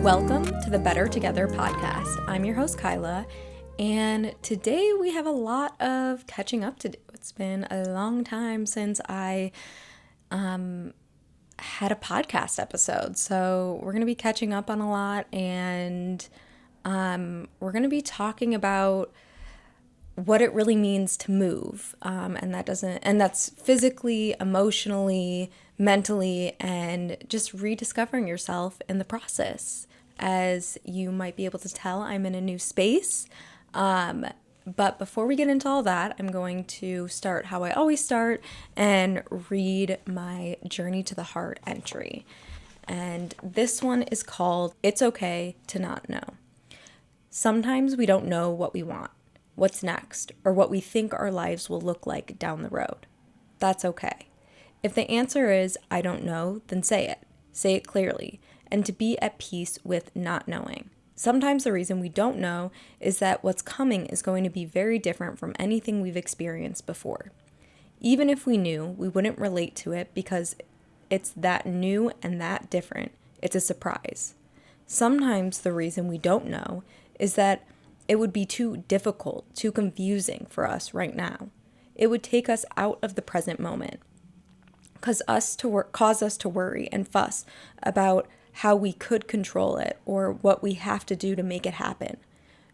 Welcome to the Better Together podcast. I'm your host, Kyla, and today we have a lot of catching up to do. It's been a long time since I had a podcast episode, so we're going to be catching up on a lot, and we're going to be talking about what it really means to move, and that's physically, emotionally, mentally, and just rediscovering yourself in the process. As you might be able to tell, I'm in a new space. But before we get into all that, I'm going to start how I always start and read my Journey to the Heart entry. And this one is called It's Okay to Not Know. Sometimes we don't know what we want, what's next, or what we think our lives will look like down the road. That's okay. If the answer is, I don't know, then say it. Say it clearly, and to be at peace with not knowing. Sometimes the reason we don't know is that what's coming is going to be very different from anything we've experienced before. Even if we knew, we wouldn't relate to it because it's that new and that different. It's a surprise. Sometimes the reason we don't know is that it would be too difficult, too confusing for us right now. It would take us out of the present moment. Cause us to worry and fuss about how we could control it or what we have to do to make it happen.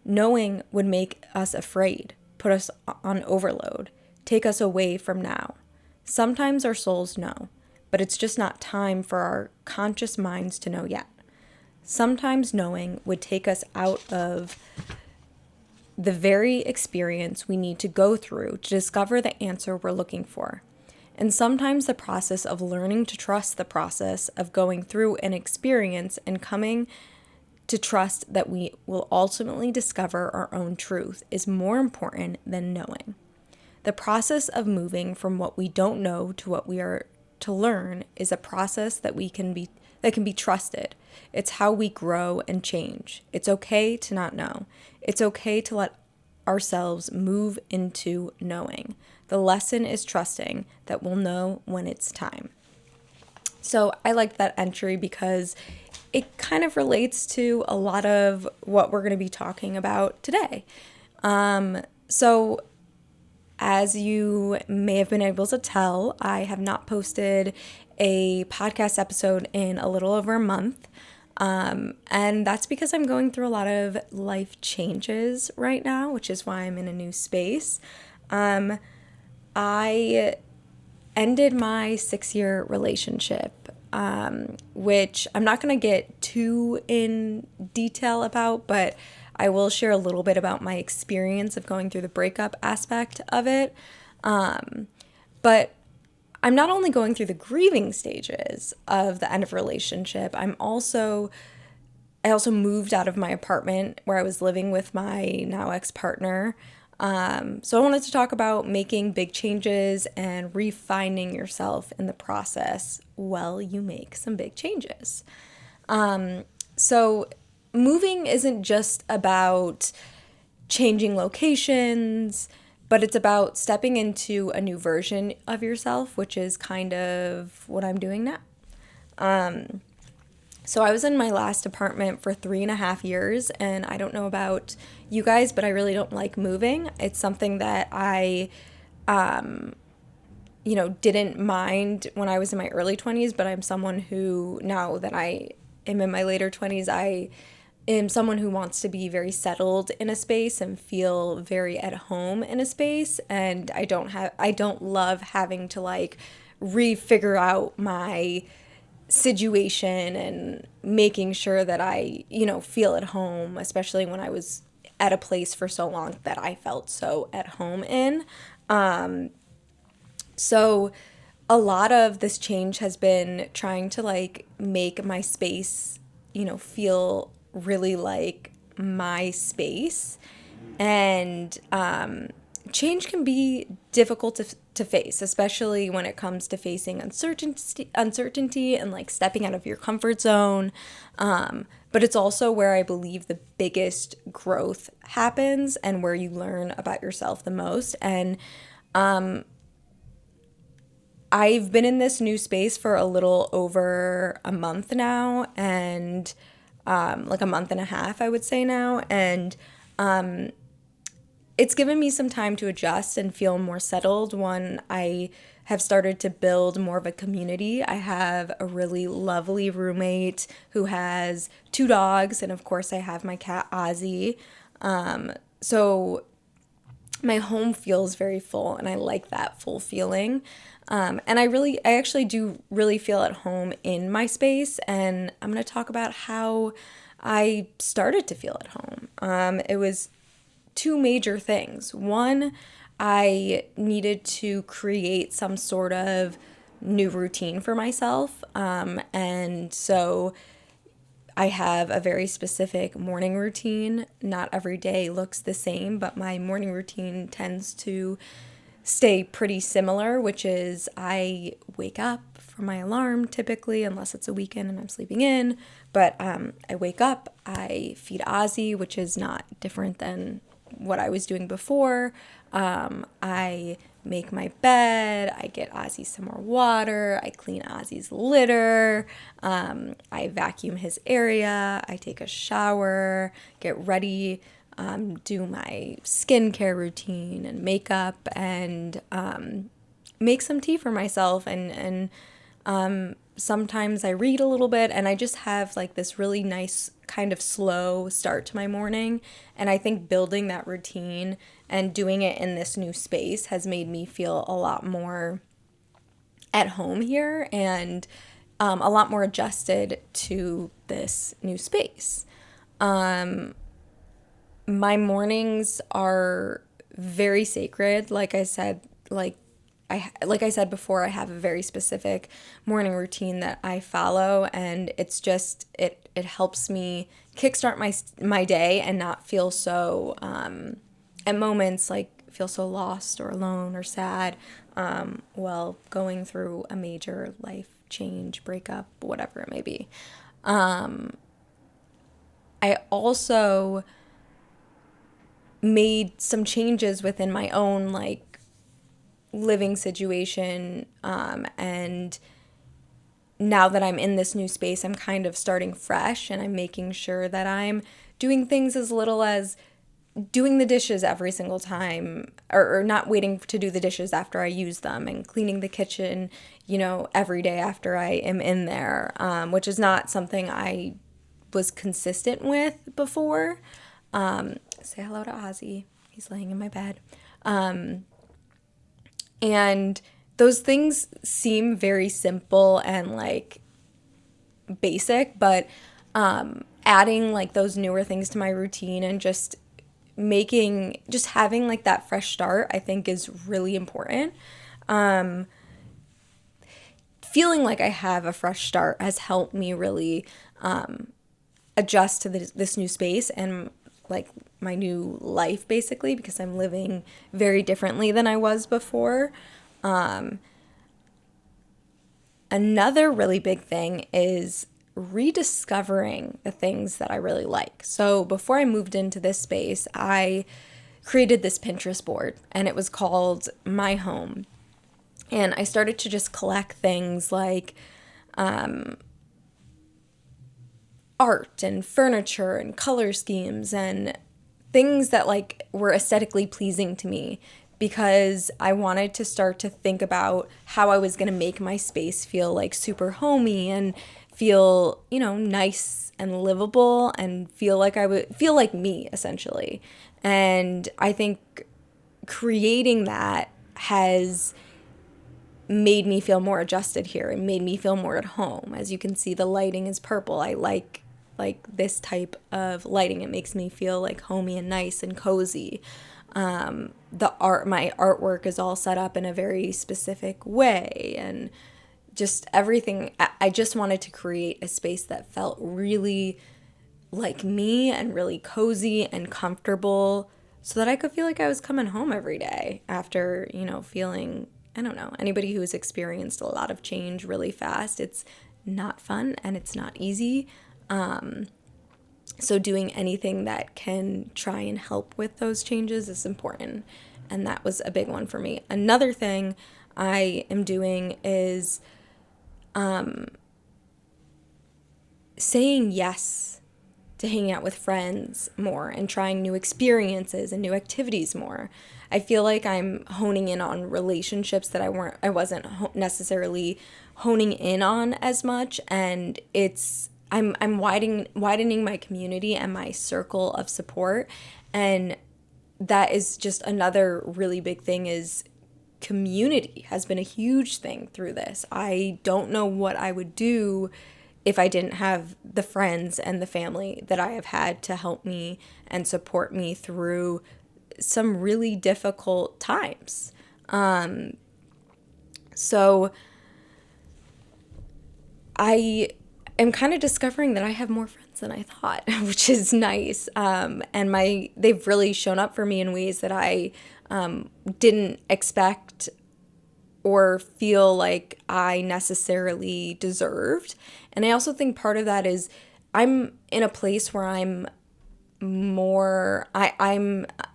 Knowing would make us afraid, put us on overload, take us away from now. Sometimes our souls know, but it's just not time for our conscious minds to know yet. Sometimes knowing would take us out of the very experience we need to go through to discover the answer we're looking for. And sometimes the process of learning to trust the process of going through an experience and coming to trust that we will ultimately discover our own truth is more important than knowing. The process of moving from what we don't know to what we are to learn is a process that can be trusted. It's how we grow and change. It's okay to not know. It's okay to let ourselves move into knowing. The lesson is trusting that we'll know when it's time. So I like that entry because it kind of relates to a lot of what we're going to be talking about today. So as you may have been able to tell, I have not posted a podcast episode in a little over a month. And that's because I'm going through a lot of life changes right now, which is why I'm in a new space. I ended my 6-year relationship, which I'm not going to get too in detail about, but I will share a little bit about my experience of going through the breakup aspect of it. But I'm not only going through the grieving stages of the end of a relationship, I also moved out of my apartment where I was living with my now ex-partner. So I wanted to talk about making big changes and refining yourself in the process while you make some big changes. So moving isn't just about changing locations, but it's about stepping into a new version of yourself, which is kind of what I'm doing now. So I was in my last apartment for 3.5 years, and I don't know about you guys, but I really don't like moving. It's something that I, didn't mind when I was in my early 20s, but I'm someone who, now that I am in my later 20s, I am someone who wants to be very settled in a space and feel very at home in a space, and I don't love having to refigure out my situation and making sure that I, feel at home, especially when I was at a place for so long that I felt so at home in. So a lot of this change has been trying to make my space, feel really like my space. And change can be difficult to face, especially when it comes to facing uncertainty and stepping out of your comfort zone. But it's also where I believe the biggest growth happens and where you learn about yourself the most. And I've been in this new space for a little over a month now, and like a month and a half, I would say now. And it's given me some time to adjust and feel more settled. One, I have started to build more of a community. I have a really lovely roommate who has 2 dogs, and of course I have my cat Ozzy. So my home feels very full, and I like that full feeling. And I actually do really feel at home in my space, and I'm going to talk about how I started to feel at home. It was 2 major things. One, I needed to create some sort of new routine for myself. And so I have a very specific morning routine. Not every day looks the same, but my morning routine tends to stay pretty similar, which is I wake up for my alarm typically, unless it's a weekend and I'm sleeping in. But I wake up, I feed Ozzy, which is not different than what I was doing before. I make my bed, I get Ozzy some more water, I clean Ozzy's litter, I vacuum his area, I take a shower, get ready, do my skincare routine and makeup, and make some tea for myself, and sometimes I read a little bit, and I just have like this really nice kind of slow start to my morning. And I think building that routine and doing it in this new space has made me feel a lot more at home here, and a lot more adjusted to this new space. My mornings are very sacred. Like I said, like I said before, I have a very specific morning routine that I follow, and it's just it helps me kickstart my day and not feel so at moments like feel so lost or alone or sad while going through a major life change, breakup, whatever it may be. I also made some changes within my own like living situation, and now that I'm in this new space, I'm kind of starting fresh, and I'm making sure that I'm doing things as little as doing the dishes every single time, or not waiting to do the dishes after I use them, and cleaning the kitchen, every day after I am in there, which is not something I was consistent with before. Say hello to Ozzy. He's laying in my bed. And those things seem very simple and like basic, but adding like those newer things to my routine and just having like that fresh start, I think is really important. Feeling like I have a fresh start has helped me really adjust to this new space and like my new life, basically, because I'm living very differently than I was before. Another really big thing is rediscovering the things that I really like. So before I moved into this space, I created this Pinterest board, and it was called My Home. And I started to just collect things like art and furniture and color schemes and things that like were aesthetically pleasing to me, because I wanted to start to think about how I was going to make my space feel like super homey and feel, nice and livable, and feel like I would feel like me, essentially. And I think creating that has made me feel more adjusted here and made me feel more at home. As you can see, the lighting is purple. I like this type of lighting. It makes me feel like homey and nice and cozy. My artwork is all set up in a very specific way, and just everything. I just wanted to create a space that felt really like me and really cozy and comfortable, so that I could feel like I was coming home every day after, feeling, I don't know, anybody who's experienced a lot of change really fast, it's not fun and it's not easy. So doing anything that can try and help with those changes is important. And that was a big one for me. Another thing I am doing is saying yes to hanging out with friends more and trying new experiences and new activities more. I feel like I'm honing in on relationships that I wasn't necessarily honing in on as much, and I'm widening my community and my circle of support, and that is just another really big thing is community has been a huge thing through this. I don't know what I would do if I didn't have the friends and the family that I have had to help me and support me through some really difficult times. So I am kind of discovering that I have more friends than I thought, which is nice. And they've really shown up for me in ways that I didn't expect or feel like I necessarily deserved. And I also think part of that is I'm in a place where I'm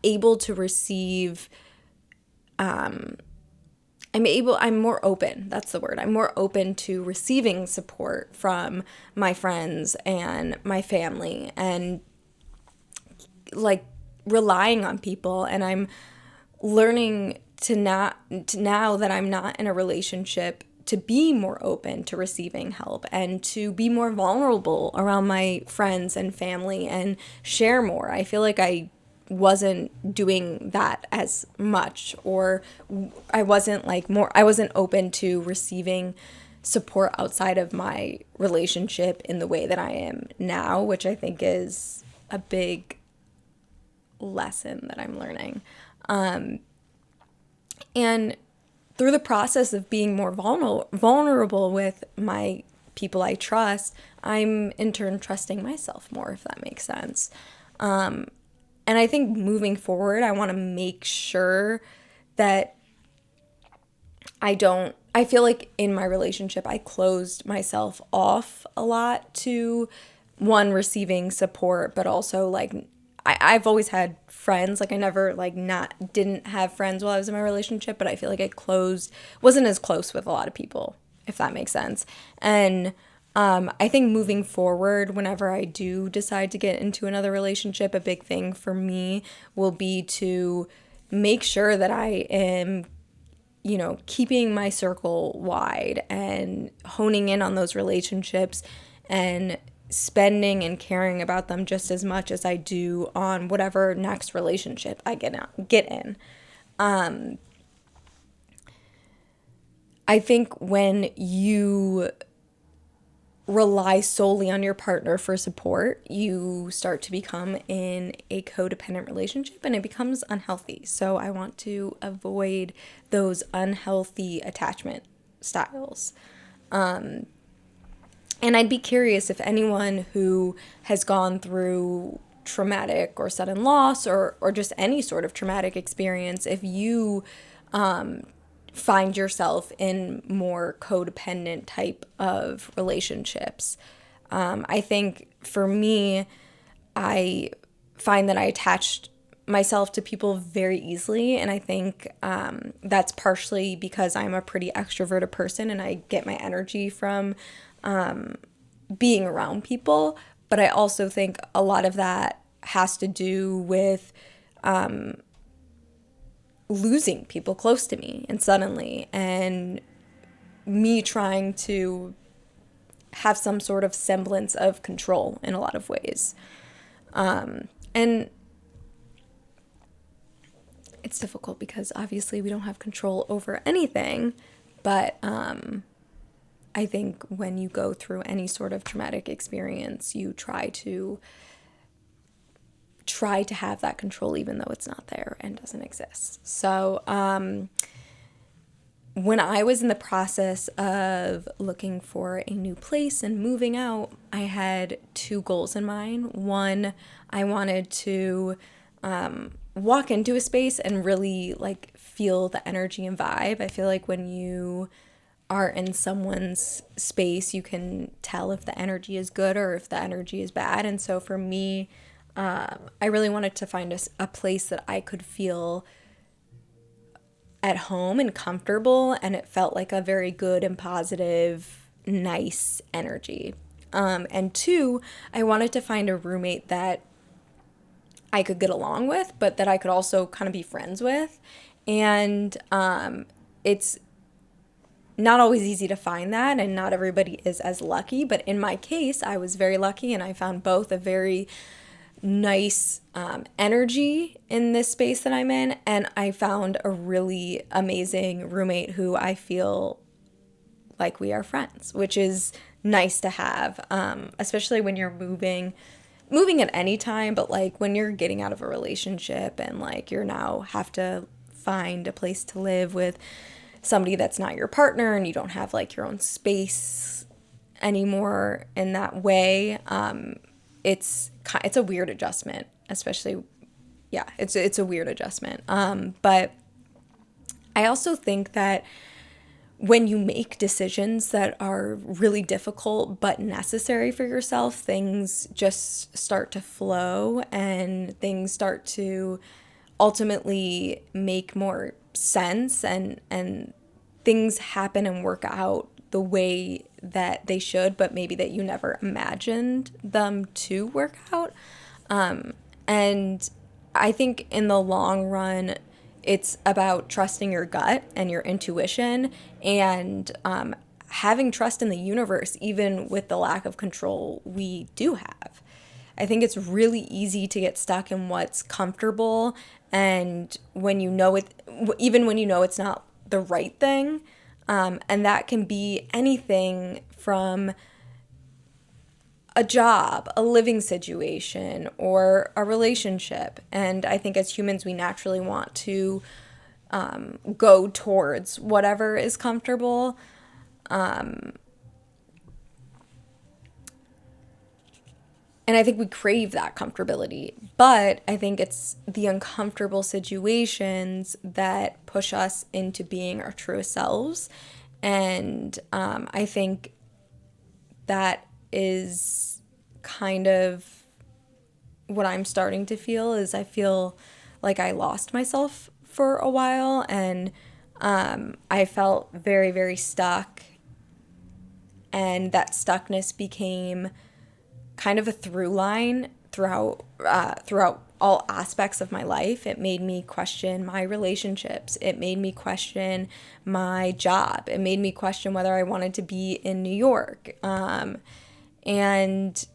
able to receive, I'm more open. That's the word. I'm more open to receiving support from my friends and my family and like relying on people. And I'm learning now that I'm not in a relationship, to be more open to receiving help and to be more vulnerable around my friends and family and share more. I feel like I wasn't doing that as much, or I wasn't open to receiving support outside of my relationship in the way that I am now, which I think is a big lesson that I'm learning. And through the process of being more vulnerable with my people I trust, I'm in turn trusting myself more, if that makes sense. And I think moving forward, I want to make sure that I feel like in my relationship, I closed myself off a lot to receiving support, but also like I've always had friends. Like I never didn't have friends while I was in my relationship, but I feel like wasn't as close with a lot of people, if that makes sense. And I think moving forward, whenever I do decide to get into another relationship, a big thing for me will be to make sure that I am, keeping my circle wide and honing in on those relationships and spending and caring about them just as much as I do on whatever next relationship I get in. I think when you rely solely on your partner for support, you start to become in a codependent relationship and it becomes unhealthy. So I want to avoid those unhealthy attachment styles. And I'd be curious if anyone who has gone through traumatic or sudden loss or just any sort of traumatic experience, if you find yourself in more codependent type of relationships. I think for me, I find that I attached myself to people very easily, and I think that's partially because I'm a pretty extroverted person and I get my energy from being around people, but I also think a lot of that has to do with losing people close to me and suddenly, and me trying to have some sort of semblance of control in a lot of ways. And it's difficult because obviously we don't have control over anything, but I think when you go through any sort of traumatic experience, you try to have that control even though it's not there and doesn't exist. So when I was in the process of looking for a new place and moving out, I had two goals in mind. One, I wanted to walk into a space and really feel the energy and vibe. I feel like when you are in someone's space, you can tell if the energy is good or if the energy is bad. And so for me, I really wanted to find a place that I could feel at home and comfortable, and it felt like a very good and positive, nice energy. And two, I wanted to find a roommate that I could get along with, but that I could also kind of be friends with. And it's not always easy to find that, and not everybody is as lucky. But in my case, I was very lucky, and I found both a very nice energy in this space that I'm in, and I found a really amazing roommate who I feel like we are friends, which is nice to have, especially when you're moving at any time, but like when you're getting out of a relationship and like you're now have to find a place to live with somebody that's not your partner, and you don't have like your own space anymore in that way. It's a weird adjustment, especially, yeah, it's a weird adjustment. But I also think that when you make decisions that are really difficult but necessary for yourself, things just start to flow, and things start to ultimately make more sense, and things happen and work out the way that they should, but maybe that you never imagined them to work out. And I think in the long run, it's about trusting your gut and your intuition, and having trust in the universe, even with the lack of control we do have. I think it's really easy to get stuck in what's comfortable, and when you know it, even when you know it's not the right thing, and that can be anything from a job, a living situation, or a relationship. And I think as humans, we naturally want to go towards whatever is comfortable. And I think we crave that comfortability. But I think it's the uncomfortable situations that push us into being our truest selves. And I think that is kind of what I'm starting to feel. Is I feel like I lost myself for a while, and I felt very, very stuck. And that stuckness became kind of a through line throughout all aspects of my life. It made me question my relationships. It made me question my job. It made me question whether I wanted to be in New York. And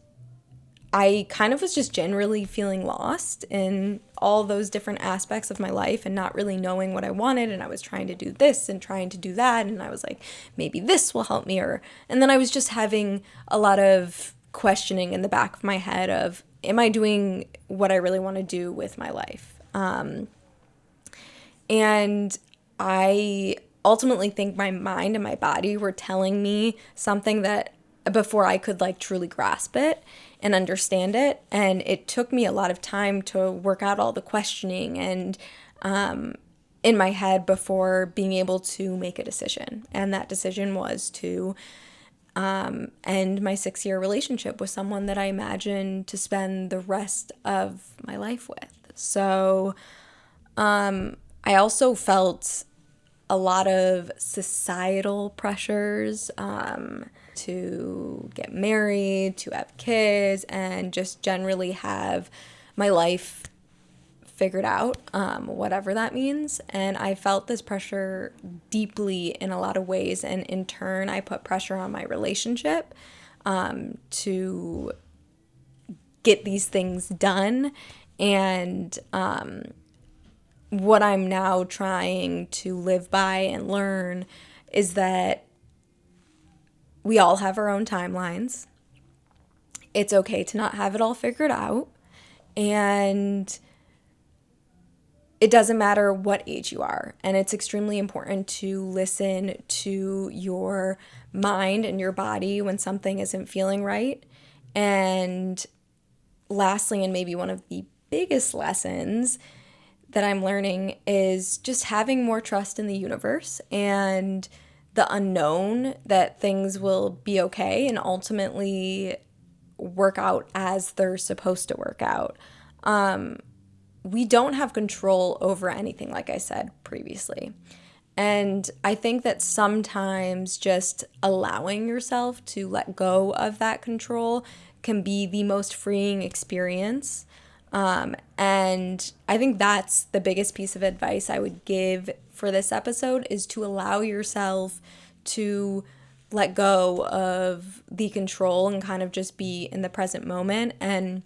I kind of was just generally feeling lost in all those different aspects of my life, and not really knowing what I wanted. And I was trying to do this and trying to do that. And I was like, maybe this will help me. And then I was just having a lot of questioning in the back of my head of, am I doing what I really want to do with my life? And I ultimately think my mind and my body were telling me something that before I could like truly grasp it and understand it. And it took me a lot of time to work out all the questioning and in my head before being able to make a decision. And that decision was to end my 6-year relationship with someone that I imagined to spend the rest of my life with. So I also felt a lot of societal pressures to get married, to have kids, and just generally have my life figured out, whatever that means. And I felt this pressure deeply in a lot of ways. And in turn, I put pressure on my relationship to get these things done. And what I'm now trying to live by and learn is that we all have our own timelines. It's okay to not have it all figured out. And it doesn't matter what age you are. And it's extremely important to listen to your mind and your body when something isn't feeling right. And lastly, and maybe one of the biggest lessons that I'm learning, is just having more trust in the universe and the unknown, that things will be okay and ultimately work out as they're supposed to work out. We don't have control over anything, like I said previously. And I think that sometimes just allowing yourself to let go of that control can be the most freeing experience. And I think that's the biggest piece of advice I would give for this episode, is to allow yourself to let go of the control and kind of just be in the present moment. And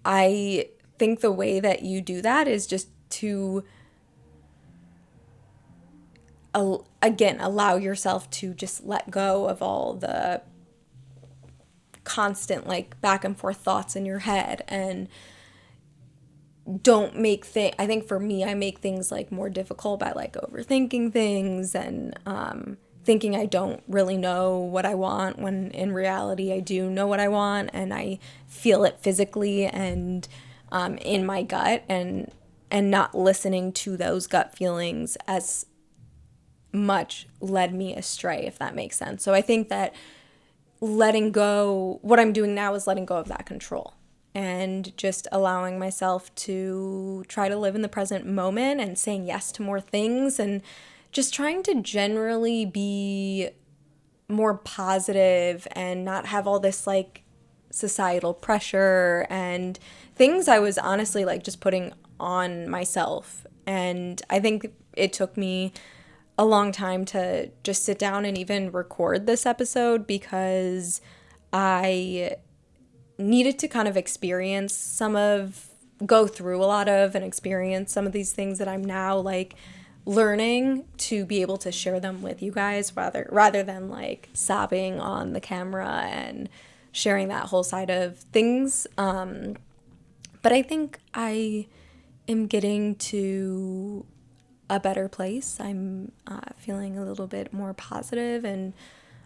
I think the way that you do that is just to again, allow yourself to just let go of all the constant like back and forth thoughts in your head, and don't make I think for me, I make things like more difficult by like overthinking things and thinking I don't really know what I want, when in reality I do know what I want, and I feel it physically and in my gut, and not listening to those gut feelings as much led me astray, if that makes sense. So I think that letting go, what I'm doing now is letting go of that control and just allowing myself to try to live in the present moment and saying yes to more things, and just trying to generally be more positive and not have all this like societal pressure and things I was honestly like just putting on myself. And I think it took me a long time to just sit down and even record this episode, because I needed to kind of go through a lot of and experience some of these things that I'm now like learning to be able to share them with you guys, rather than like sobbing on the camera and sharing that whole side of things. But I think I am getting to a better place. I'm feeling a little bit more positive and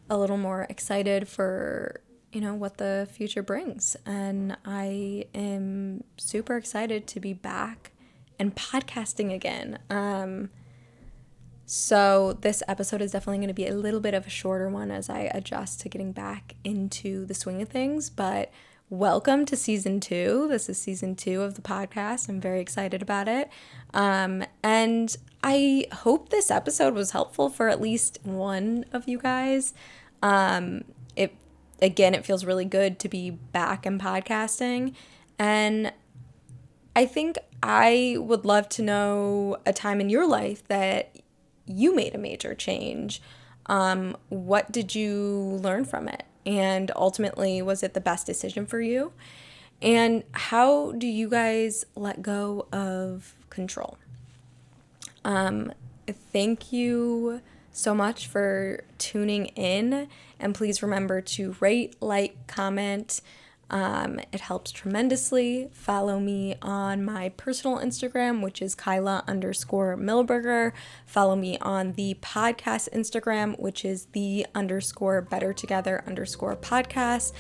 a little more excited for, what the future brings. And I am super excited to be back and podcasting again. So this episode is definitely going to be a little bit of a shorter one as I adjust to getting back into the swing of things, but welcome to season 2. This is season 2 of the podcast. I'm very excited about it. And I hope this episode was helpful for at least one of you guys. It feels really good to be back in podcasting. And I think I would love to know a time in your life that you made a major change. What did you learn from it? And ultimately, was it the best decision for you? And how do you guys let go of control? Thank you so much for tuning in. And please remember to rate, like, comment. It helps tremendously. Follow me on my personal Instagram, which is Kyla_Milberger. Follow me on the podcast Instagram, which is the_bettertogether_podcast.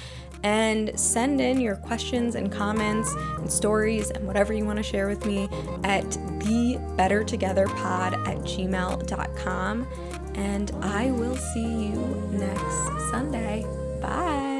And send in your questions and comments and stories and whatever you want to share with me at thebettertogetherpod@gmail.com. And I will see you next Sunday. Bye.